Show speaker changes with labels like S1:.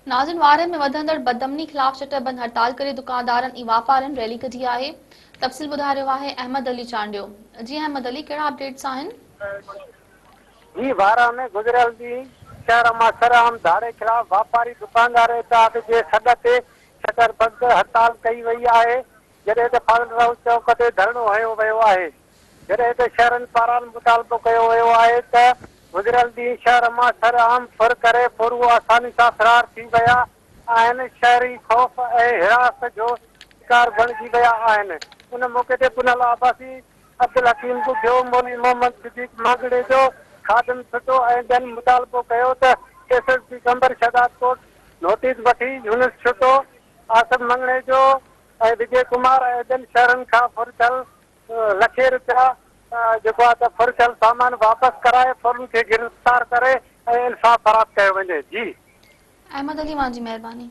S1: नाज़िन वारनि में वधंदड़ बदअमनी ख़िलाफ़ शटरबंद हड़ताल करे दुकानदारनि ऐं वापारनि रैली कढी आहे। तफ़सील ॿुधाए रहियो आहे अहमद अली चांडियो। जी अहमद अली, कहिड़ा अपडेट्स आहिनि?
S2: जी वारा में गुज़रियल ॾींहुं शहर मां सरेआम धाड़े खिलाफ़ वापारी दुकानदार इत्तेहाद जे सॾ ते शटरबंद हड़ताल कई वई आहे। जॾहिं त फाज़ल राउत चौक ते धरणो हयो वियो आहे। जॾहिं त शहरनि पारां मुतालबो कयो वियो आहे त गुज़रियल ॾींहुं शहर मां सरेआम फुर करे फुरू आसानी सां फरार थी विया आहिनि। शहरी ख़ौफ़ ऐं हिरासत जो शिकार बणिजी विया आहिनि। उन मौक़े ते पुनल आबासी अब्दुल हकीम ॿुधियो मौलवी मोहम्मद सिद्दीक मागड़े जो खादम छुटो ऐं ॿियनि मुतालबो कयो त एसएसपी कंबर शहदाद कोट नोटिस वठी यूनिस छुटो आसिम मंगणे जो ऐं विजय कुमार ऐं ॿियनि शहरनि खां फुर थियल लखे रुपया जेको आहे त फुर थियल सामान वापसि कराए फुरनि खे गिरफ़्तार करे ऐं इंसाफ़ फराब कयो वञे। जी
S1: अहमद अली, मां जी महिरबानी।